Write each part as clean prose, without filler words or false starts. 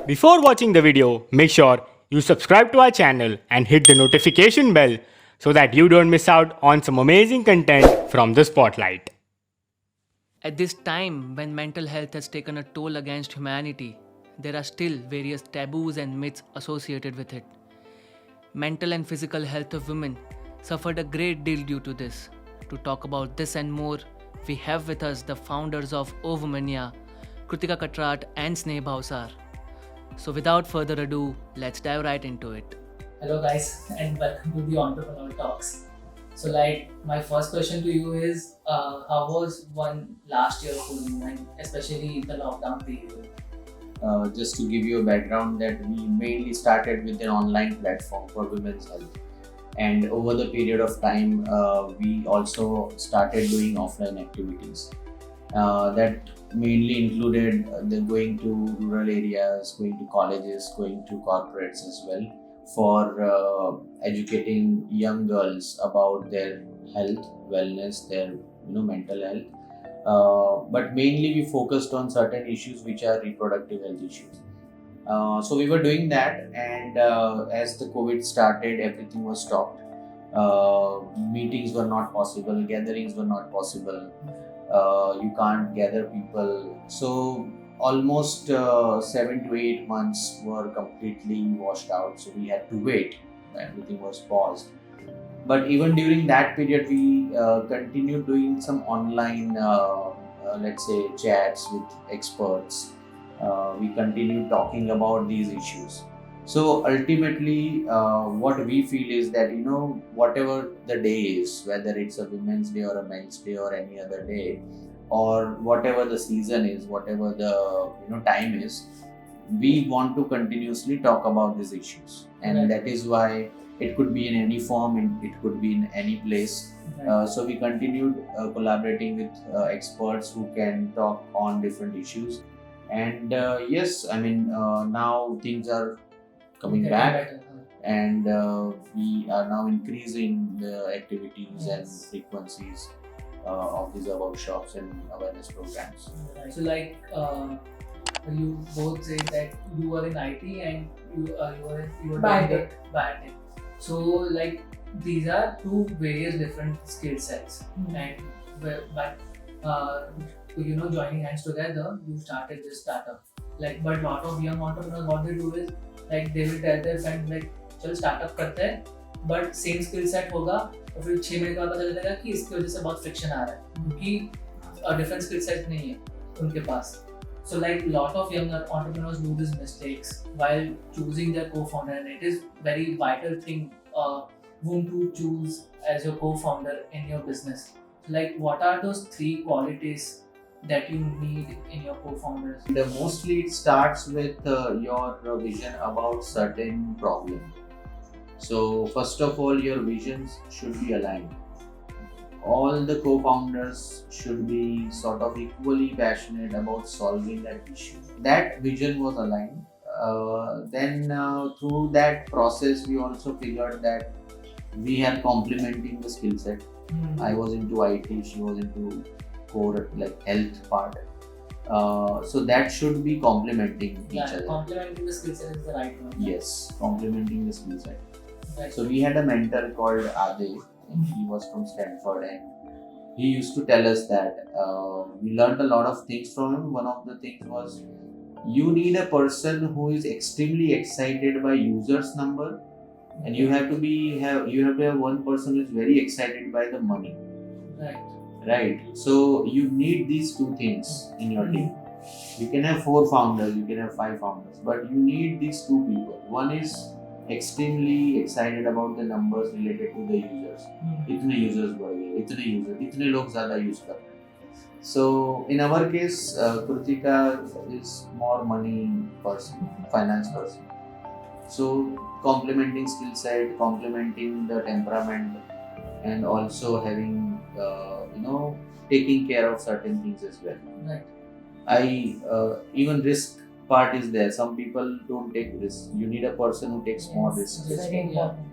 Before watching the video, make sure you subscribe to our channel and hit the notification bell so that you don't miss out on some amazing content from the Spotlight. At this time, when mental health has taken a toll against humanity, there are still various taboos and myths associated with it. Mental and physical health of women suffered a great deal due to this. To talk about this and more, we have with us the founders of Oowomaniya, Krutika Katrat and Sneh Bhavsar. So without further ado, let's dive right into it. Hello guys and welcome to the Entrepreneur Talks. So my first question to you is how was one last year for you and especially the lockdown period? Just to give you a background, that we mainly started with an online platform for women's health, and over the period of time we also started doing offline activities that mainly included the going to rural areas, going to colleges, going to corporates as well, for educating young girls about their health, wellness, their mental health. But mainly we focused on certain issues which are reproductive health issues. So we were doing that, and as the COVID started, everything was stopped. Meetings were not possible, gatherings were not possible. You can't gather people. So almost 7 to 8 months were completely washed out. So we had to wait. Everything was paused. But even during that period, we continued doing some online, let's say, chats with experts. We continued talking about these issues. So ultimately, what we feel is that whatever the day is, whether it's a Women's Day or a Men's Day or any other day, or whatever the season is, whatever the time is, we want to continuously talk about these issues, and Right. that is why it could be in any form, and it could be in any place. So we continued collaborating with experts who can talk on different issues. And yes, I mean, now things are coming Getting back, better, and we are now increasing the activities and Yes. frequencies of these workshops and awareness programs. Right. So you both say that you were in IT and you were doing the biotech. So these are two various different skill sets, and but joining hands together, you started this startup. But lot of young entrepreneurs, what they do is they will tell their friends चल startup करते हैं, but same skill set होगा और फिर 6 महीने के बाद पता चलेगा कि इसकी वजह से बहुत friction आ रहा है क्योंकि different skill set नहीं है उनके पास. So lot of young entrepreneurs do these mistakes while choosing their co-founder, and it is very vital thing whom to choose as your co-founder in your business. What are those 3 qualities that you need in your co-founders? Mostly it starts with your vision about certain problem. So first of all, your visions should be aligned. All the co-founders should be sort of equally passionate about solving that issue. That vision was aligned. Then through that process, we also figured that we have complementing the skill set. I was into IT, she was into core health part. So that should be complementing each other. Complementing the skill set is the right one. Yes, complementing the skill set. Right. So we had a mentor called Ade, and he was from Stanford, and he used to tell us that we learned a lot of things from him. One of the things was, you need a person who is extremely excited by users number, and you have to have one person who is very excited by the money. Right. So you need these two things in your team. You can have 4 founders, you can have 5 founders, but you need these 2 people. One is extremely excited about the numbers related to the users. इतने users बढ़ गए, इतने लोग ज़्यादा use कर रहे हैं. So in our case, Krutika is more money person, finance person. So complementing skill set, complementing the temperament, and also having taking care of certain things as well. Right. Even risk part is there. Some people don't take risks. You need a person who takes more risks. It's very important.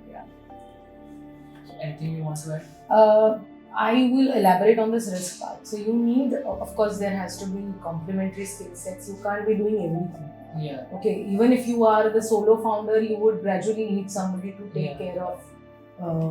Anything you want to add? I will elaborate on this risk part. So you need, of course, there has to be complementary skill sets. You can't be doing everything. Yeah. Okay, even if you are the solo founder, you would gradually need somebody to take Yeah. care of.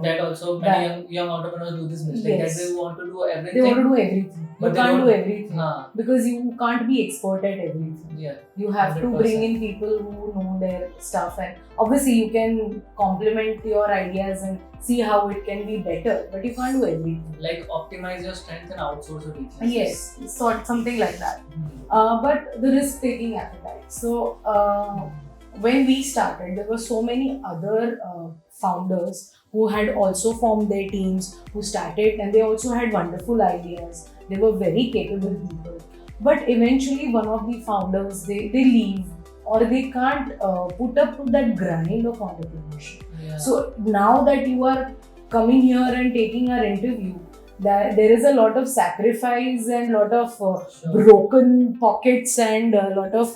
That also many young entrepreneurs do this mistake, Yes. that they want to do everything. They want to do everything. But You they can't do don't- everything Haan. because you can't be expert at everything. Yeah. You have to 100%. bring in people who know their stuff, and obviously you can complement your ideas and see how it can be better, but you can't do everything. Like optimize your strength and outsource your weaknesses. Yes, sort something like that. Hmm. But the risk-taking appetite. So when we started, there were so many other founders who had also formed their teams, who started, and they also had wonderful ideas. They were very capable people. But eventually, one of the founders they leave, or they can't put up to that grind of entrepreneurship. Yeah. So now that you are coming here and taking our interview, that there is a lot of sacrifice and lot of Sure. broken pockets and a lot of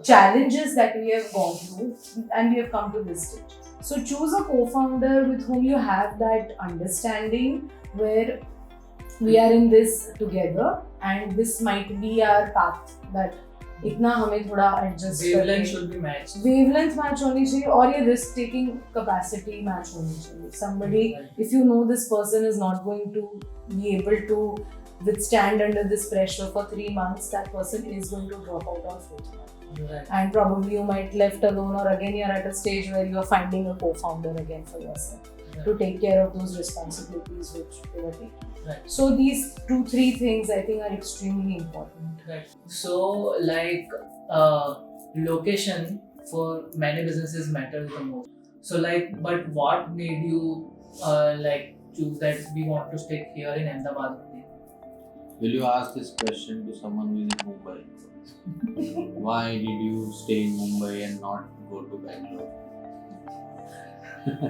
challenges that we have gone through, and we have come to this stage. So choose a co-founder with whom you have that understanding, where we are in this together and this might be our path, that इतना हमें थोड़ा adjust Wavelength करके should be matched. wavelength match होनी चाहिए, और ये risk taking capacity match होनी चाहिए. Somebody, if you know this person is not going to be able to withstand under this pressure for 3 months, that person is going to drop out on 4th month. Right. And probably you might left alone, or again you're at a stage where you're finding a co-founder again for yourself to take care of those responsibilities which they were taking. Right. So these 2-3 things I think are extremely important. Right. So like location for many businesses matters the most. So like, but what made you like choose that we want to stay here in Ahmedabad only? Will you ask this question to someone who is in Mumbai? Why did you stay in Mumbai and not go to Bangalore?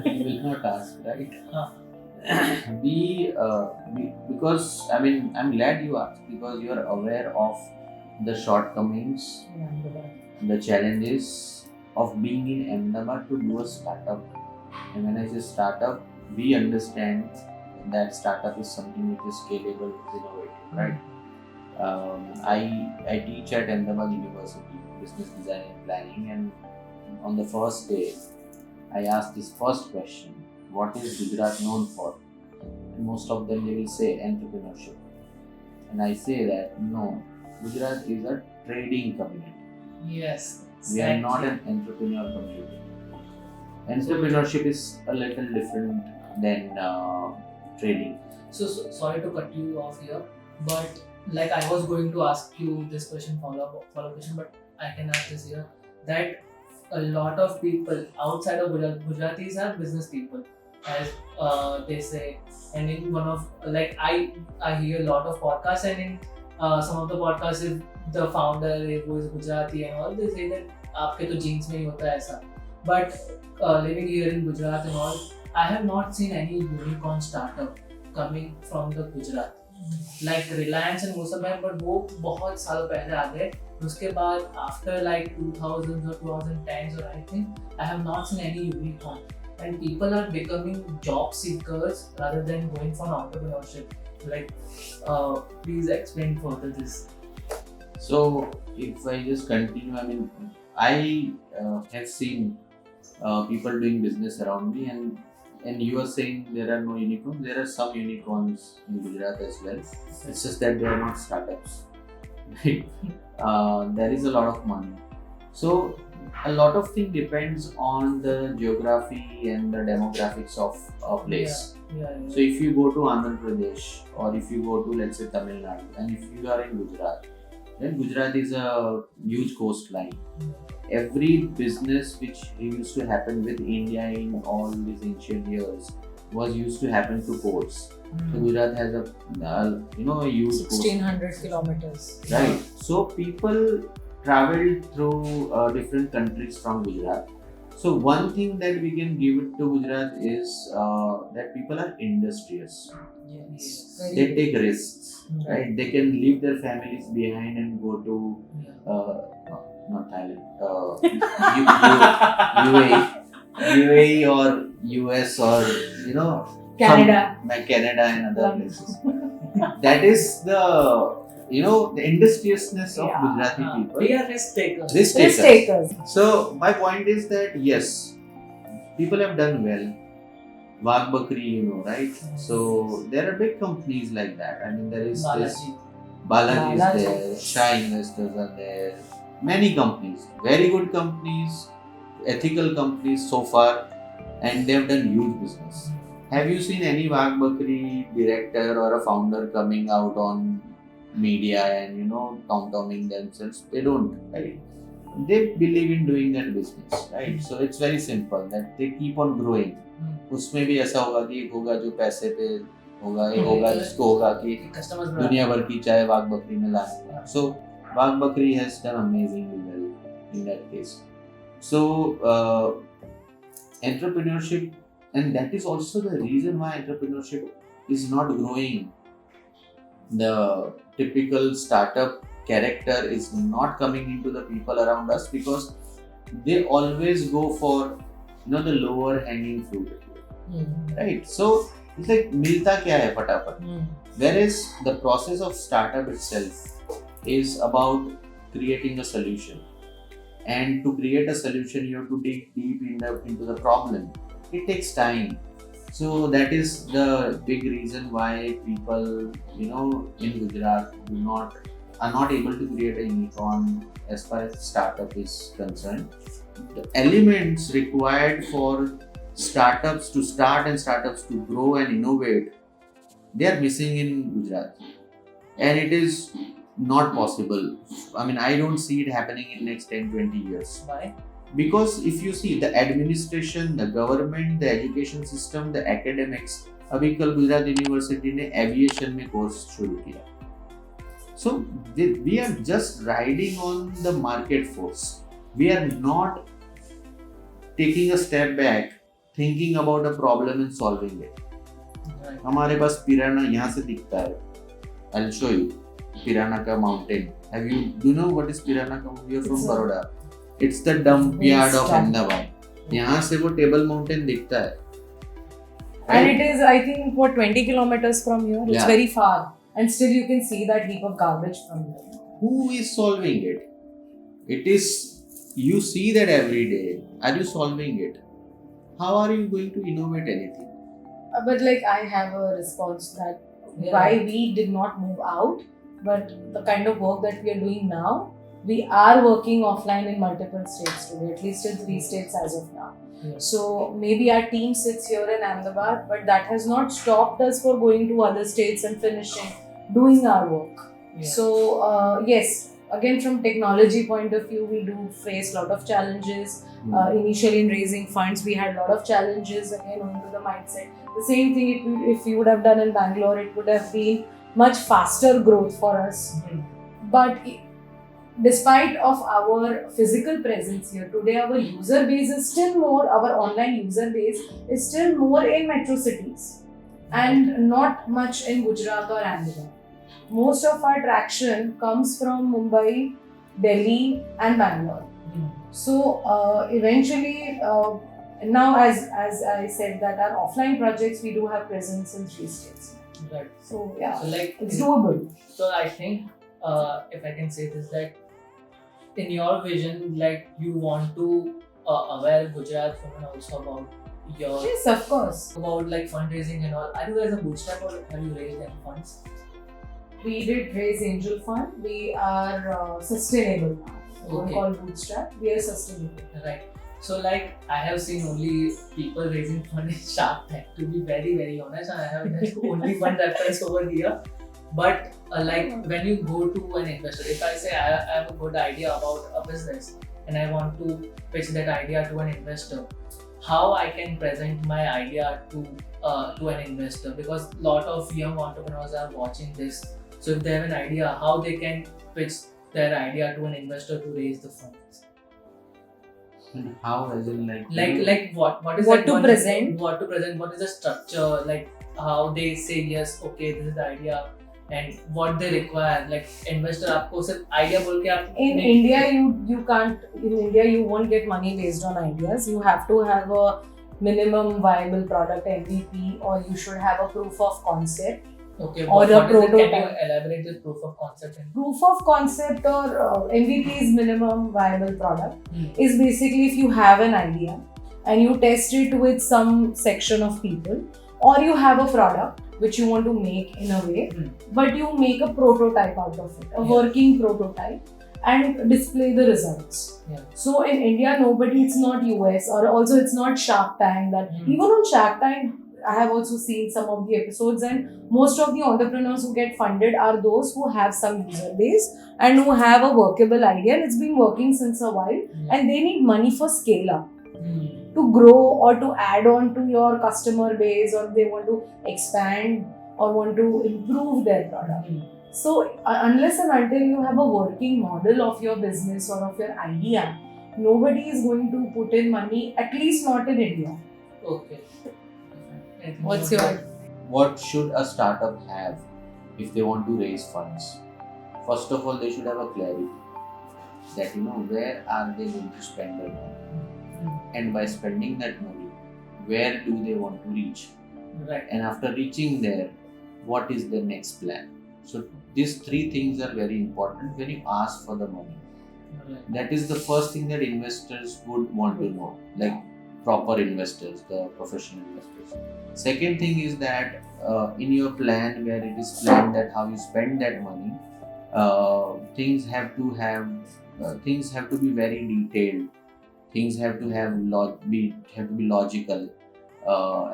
You will not ask, right? Because I mean, I'm glad you asked, because you are aware of the shortcomings, the challenges of being in Ahmedabad to do a startup. And when I say startup, we understand that startup is something which is scalable, innovative, right? I teach at Ahmedabad University, Business Design and Planning, and on the first day, I asked this first question: what is Gujarat known for? And most of them they will say entrepreneurship. And I say that no, Gujarat is a trading community. Yes. We are not an entrepreneur community. Entrepreneurship is a little different than trading. So sorry to cut you off here, but like I was going to ask you this question, follow-up question, but I can ask this here, that a lot of people outside of Gujaratis are business people, as they say. And in one of, like I hear a lot of podcasts, and in some of the podcasts, if the founder who is Gujarati and all, they say that आपके तो genes में ही होता है ऐसा. But living here in Gujarat and all, I have not seen any unicorn startup coming from the Gujarat. Like Reliance and वो सब है, but वो बहुत सालों पहले आ गए. उसके बाद after like 2000s or 2010s or anything, I have not seen any unicorn. And people are becoming job seekers rather than going for entrepreneurship. Like, please explain further this. So if I just continue, I mean, I have seen people doing business around me, and you are saying there are no unicorns. There are some unicorns in Gujarat as well. It's just that they are not startups. Right? There is a lot of money. So a lot of thing depends on the geography and the demographics of a place. Yeah. So if you go to Andhra Pradesh, or if you go to, let's say, Tamil Nadu, and if you are in Gujarat, then Gujarat is a huge coastline. Every business which used to happen with India in all these ancient years was used to happen to ports. So Gujarat has a huge 1600 kilometers. Right. So people traveled through different countries from Gujarat. So one thing that we can give it to Gujarat is that people are industrious. Yes. They take risks, right? They can leave their families behind and go to not Thailand, UAE or US, or Canada. Canada and other places. That is the the industriousness of Yeah. Gujarati people. We are risk takers. Risk Risk takers. takers. So my point is that yes, people have done well. Wag Bakri, right? So there are big companies like that. I mean, there is this Balaji. Balaji is there, Shah Investors are there, many companies, very good companies, ethical companies so far, and they have done huge business. Have you seen any Wag Bakri director or a founder coming out on media and tom-tomming themselves? They don't, right? They believe in doing that business, right? So it's very simple that they keep on growing. उसमें भी ऐसा होगा कि एक होगा जो पैसे पे होगा, एक होगा जिसको होगा कि Customers दुनिया भर की चाय वाग बकरी में लाने का. So Wag Bakri has done amazingly well in that case. So entrepreneurship, and that is also the reason why entrepreneurship is not growing. The typical startup character is not coming into the people around us because they always go for the lower hanging fruit, right? So it's like milta kya hai fatapat. Whereas the process of startup itself is about creating a solution, and to create a solution you have to dig deep into the problem. It takes time. So that is the big reason why people in Gujarat are not able to create a unicorn as far as startup is concerned. The elements required for startups to start and startups to grow and innovate, they are missing in Gujarat, and it is not possible. I mean, I don't see it happening in next 10-20 years. Why? Because if you see the administration, the government, the education system, the academics, अभी कल Gujarat university ने aviation में course शुरू किया. So we are just riding on the market force. We are not taking a step back, thinking about a problem and solving it. हमारे पास पिराना यहाँ से दिखता है. I'll show you Pirana ka mountain. Do you know what is Pirana ka? You're from Baroda. It's the dump yard of Ahmedabad. यहाँ से वो table mountain दिखता है. And it is, I think, 20 kilometers from here. It's very far. And still you can see that heap of garbage from there. Who is solving it? It is, you see that every day. Are you solving it? How are you going to innovate anything? But I have a response that why we did not move out, but the kind of work that we are doing now, we are working offline in multiple states today, at least in 3 states as of now. So maybe our team sits here in Ahmedabad, but that has not stopped us for going to other states and finishing, doing our work. So yes, again from technology point of view, we do face a lot of challenges. Initially in raising funds, we had a lot of challenges again owing to the mindset. The same thing if we would have done in Bangalore, it would have been much faster growth for us. But despite of our physical presence here, today our user base is still more, our online user base is still more in metro cities and not much in Gujarat or Ahmedabad. Most of our traction comes from Mumbai, Delhi and Bangalore. So eventually, now as I said that our offline projects, we do have presence in 3 states. Right. So yeah, So it's doable. So I think if I can say this, that in your vision, you want to aware Gujarat women also about your Yes, of course. about fundraising and all. Are you guys a bootstrap or have you raised any funds? We did raise angel fund. We are sustainable now. We don't Okay. call bootstrap. We are sustainable. Right. So I have seen only people raising fund in Shark Tank. To be very very honest, I have only one reference over here. But when you go to an investor, if I say I have a good idea about a business and I want to pitch that idea to an investor, how I can present my idea to an investor? Because a lot of young entrepreneurs are watching this. So if they have an idea, how they can pitch their idea to an investor to raise the funds? And how, as in What is What that to one- present? What to present? What is the structure? How they say yes, okay, this is the idea, and what they require. Investor आपको सिर्फ idea बोल के आप In India, you can't. In India, you won't get money based on ideas. You have to have a minimum viable product (MVP), or you should have a proof of concept. Okay, or what a is it? Can you prototype. elaborate this proof of concept? Proof of concept or MVP is minimum viable product Hmm. is basically if you have an idea and you test it with some section of people, or you have a product which you want to make in a way, Hmm. but you make a prototype out of it, a Yeah. working prototype, and display the results. Yeah. So in India, nobody, it's not US, or also it's not Shark Tank. That Hmm. even on Shark Tank, I have also seen some of the episodes, and most of the entrepreneurs who get funded are those who have some user base and who have a workable idea, and it's been working since a while, Yeah. and they need money for scale up, Hmm. to grow or to add on to your customer base, or they want to expand or want to improve their product. Hmm. So unless and until you have a working model of your business or of your idea, nobody is going to put in money, at least not in India. Okay. Anything What's more? your What should a startup have if they want to raise funds? First of all, they should have a clarity that where are they going to spend their money, Hmm. and by spending that money, where do they want to reach, Right. and after reaching there, what is the next plan? So these three things are very important when you ask for the money. Right. That is the first thing that investors would want to know, like proper investors, the professional investors. Second thing is that in your plan, where it is planned that how you spend that money, things have to be very detailed. Things have to be logical.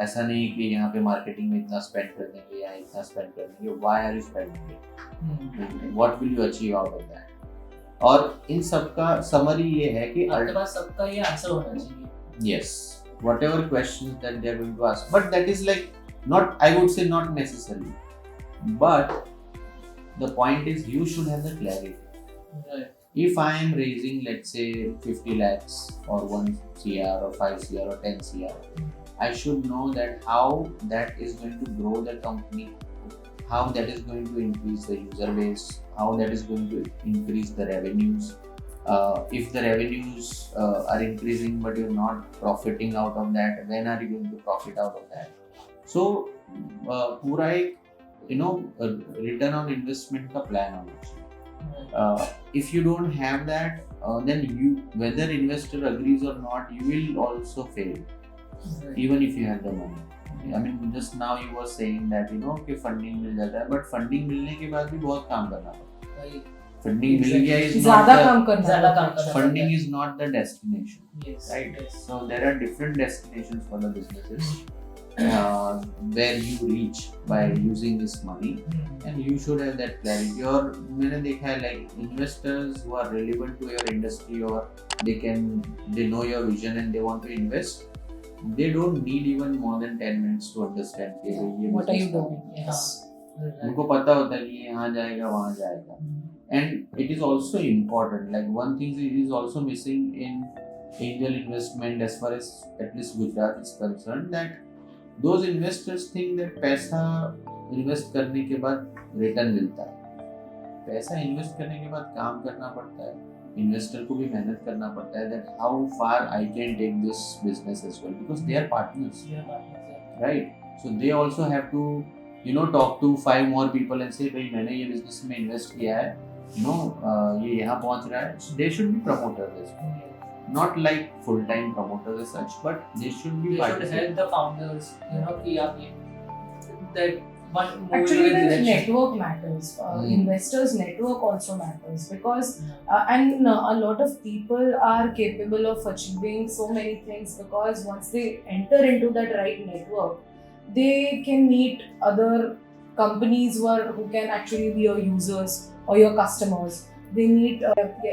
ऐसा नहीं कि यहाँ पे marketing में इतना spend कर देंगे या इतना स्पेंड कर देंगे. Why are you spending it? Hmm. What will you achieve out of that? और इन सब का समरी ये है कि आपके पास सबका ये आंसर होना चाहिए. yes, whatever questions that they are going to ask, but that is like not, I would say, not necessary, but the point is you should have the clarity. Right. If I am raising, let's say, 50 lakhs or 1 CR or 5 CR or 10 CR, I should know that how that is going to grow the company, how that is going to increase the user base, how that is going to increase the revenues. If the revenues are increasing but you're not profiting out of that, when are you going to profit out of that? So पूरा एक return on investment का plan होना चाहिए. If you don't have that, then whether investor agrees or not, you will also fail, Right. even if you have the money. I mean, just now you were saying that कि funding मिल जाता है, but funding मिलने के बाद भी बहुत काम करना पड़ता है. Right. Funding मिल गया is not ज़्यादा the काम करना ज़्यादा है. काम करना funding is not the destination, Yes. right? Yes. So there are different destinations for the businesses where you reach by using this money. Hmm. And you should have that clarity. और मैंने देखा है like investors who are relevant to your industry, or they know your vision and they want to invest, they don't need even more than 10 minutes to understand कि ये What are you business का doing? है. Yes. Right. उनको पता होता है कि यहाँ जाएगा वहाँ जाएगा. And it is also important, like one thing is also missing in angel investment as far as at least Gujarat is concerned, that those investors think that पैसा इन्वेस्ट करने के बाद रिटर्न मिलता है. पैसा इन्वेस्ट करने के बाद काम करना पड़ता है, इन्वेस्टर को भी मेहनत करना पड़ता है, that how far I can take this business as well, because they are partners, right? So they also have to talk to 5 more people and say भाई मैंने ये बिजनेस में इन्वेस्ट किया है, ये यहाँ पहुँच रहा है. They should be promoters as well. Not like full-time promoters as such, but they should be They should participants. help the founders, कि आप ये that one move Actually, in the direction. network matters. Investors' network also matters, because and a lot of people are capable of achieving so many things, because once they enter into that right network, they can meet other companies who can actually be your users or your customers. They meet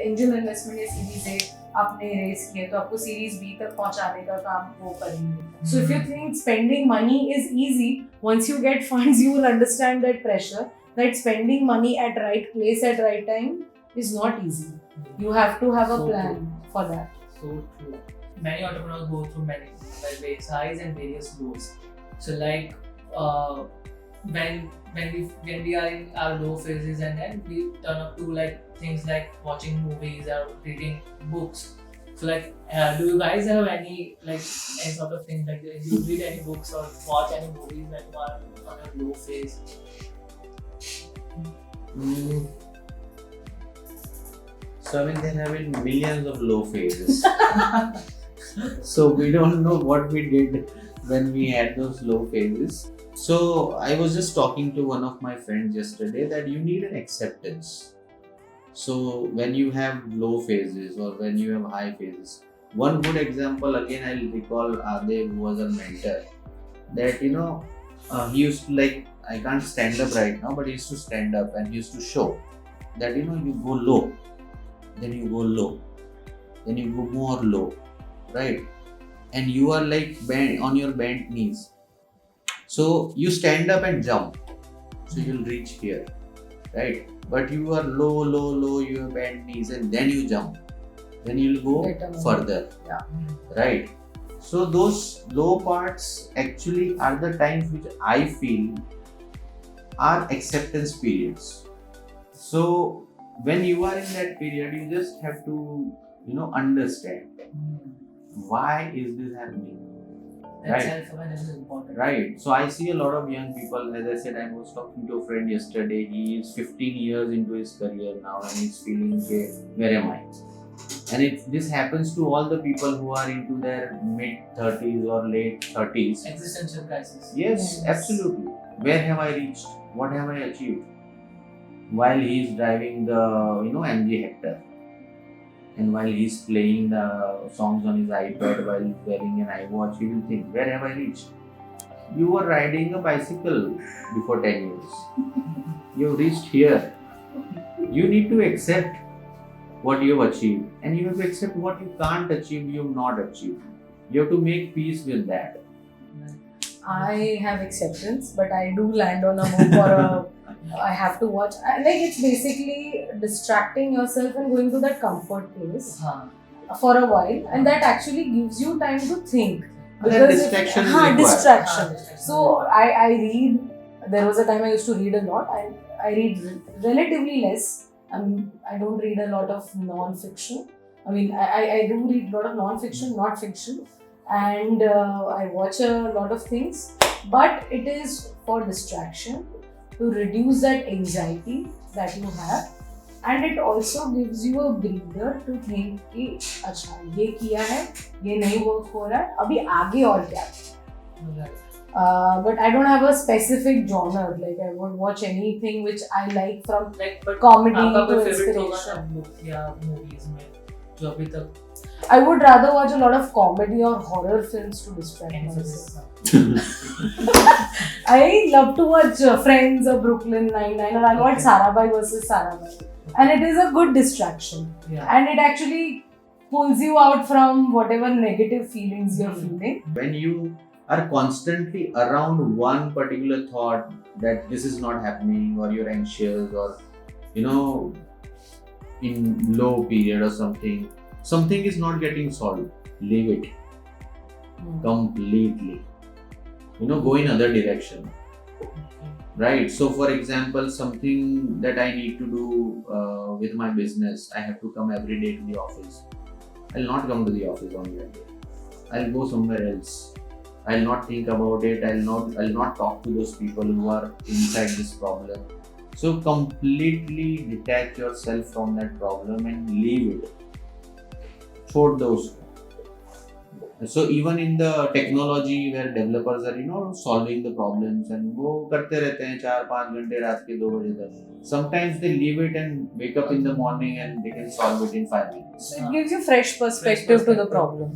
angel investment या series A आपने raise किया तो आपको series B तक पहुंचाने का काम वो करेंगे. So if you think spending money is easy, once you get funds, you will understand that pressure, that spending money at right place at right time is not easy. You have to have a So plan true. for that. So true. Many entrepreneurs go through many various highs and various lows. So like when we are in our low phases, and then we turn up to like things like watching movies or reading books. So like do you guys have any sort of thing like do you read any books or watch any movies when you are on a low phase? Mm. So I mean, there have been millions of low phases. So we don't know what we did when we had those low phases. So I was just talking to one of my friends yesterday that you need an acceptance. So when you have low phases or when you have high phases, one good example again I'll recall Adev, who was a mentor, that he used to, like, I can't stand up right now, but he used to stand up and he used to show that you go low, then you go low, then you go more low, right? And you are like bent on your bent knees. So you stand up and jump, so you'll reach here, right? But you are low, you have bent knees, and then you jump, then you'll go further, Yeah. right? So those low parts actually are the times which I feel are acceptance periods. So when you are in that period, you just have to understand why is this happening. That Right. self-awareness is important. Right. So I see a lot of young people. As I said, I was talking to a friend yesterday. He is 15 years into his career now and he's feeling, okay, where am I? And this happens to all the people who are into their mid 30s or late 30s. Existential crisis. Yes, absolutely. Where have I reached? What have I achieved? While he is driving the MG Hector, and while he's playing the songs on his iPad while he's wearing an iWatch, he will think, where have I reached? You were riding a bicycle before 10 years. You've reached here. You need to accept what you have achieved, and you have to accept what you can't achieve, you have not achieved. You have to make peace with that. I have acceptance, but I do land on a move for a. I have to watch. Like, it's basically distracting yourself and going to that comfort place for a while, and that actually gives you time to think. That distraction is required. Distraction. So I read. There was a time I used to read a lot. I read relatively less. I don't read a lot of non-fiction. I mean, I do read a lot of non-fiction, not fiction. And I watch a lot of things, but it is for distraction, to reduce that anxiety that you have, and it also gives you a breather to think कि अच्छा ये किया है, ये नहीं work हो रहा है, अभी आगे और क्या? But I don't have a specific genre. Like, I would watch anything which I like, from comedy to inspiration. movies में जो अभी तक I would rather watch a lot of comedy or horror films to distract myself. I love to watch Friends or Brooklyn Nine-Nine, or I watch Sarabhai versus Sarabhai, and it is a good distraction. And it actually pulls you out from whatever negative feelings you're feeling. When you are constantly around one particular thought that this is not happening, or you're anxious, or in low period or something is not getting solved, leave it completely. Go in other direction. Right. So for example, something that I need to do with my business, I have to come every day to the office. I'll not come to the office on that day. I'll go somewhere else. I'll not think about it. I'll not talk to those people who are inside this problem. So completely detach yourself from that problem and leave it. छोड़ दो उसको. So even in the technology where developers are solving the problems, and वो करते रहते हैं 4-5 घंटे रात के 2 बजे तक. Sometimes they leave it and wake up in the morning and they can solve it in 5 minutes. It gives you fresh perspective to the problem.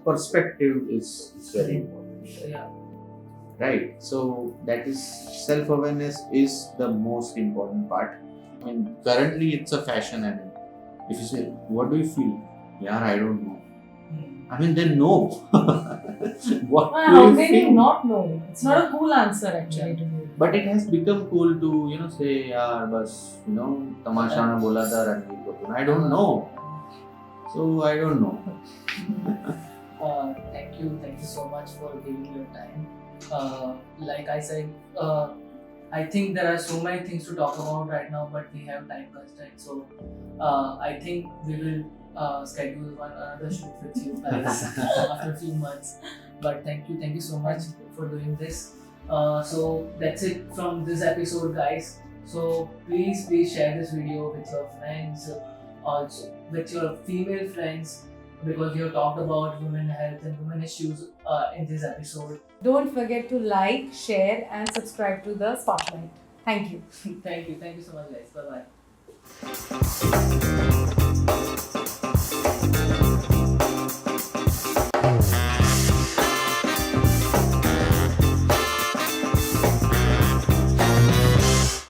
Perspective is very important. Yeah. Right. So that is, self-awareness is the most important part. I mean, currently it's a fashion, and if you say, what do you feel? Yeah, I don't know. I mean, then no. What do How you can feel? you not know? It's not a cool answer actually to do. But it has become cool to say, yaar, bas, tamasha na bola tha Ranveer Kapoor. I don't know. So I don't know. Thank you so much for giving your time. Like I said, I think there are so many things to talk about right now, but we have time constraints. So I think we will schedule another shoot with you guys after a few months. But thank you so much for doing this. So that's it from this episode, guys. So please share this video with your friends, also with your female friends, because we have talked about women health and women issues in this episode. Don't forget to like, share, and subscribe to the Spotlight. Thank you. Thank you so much, guys. Bye bye.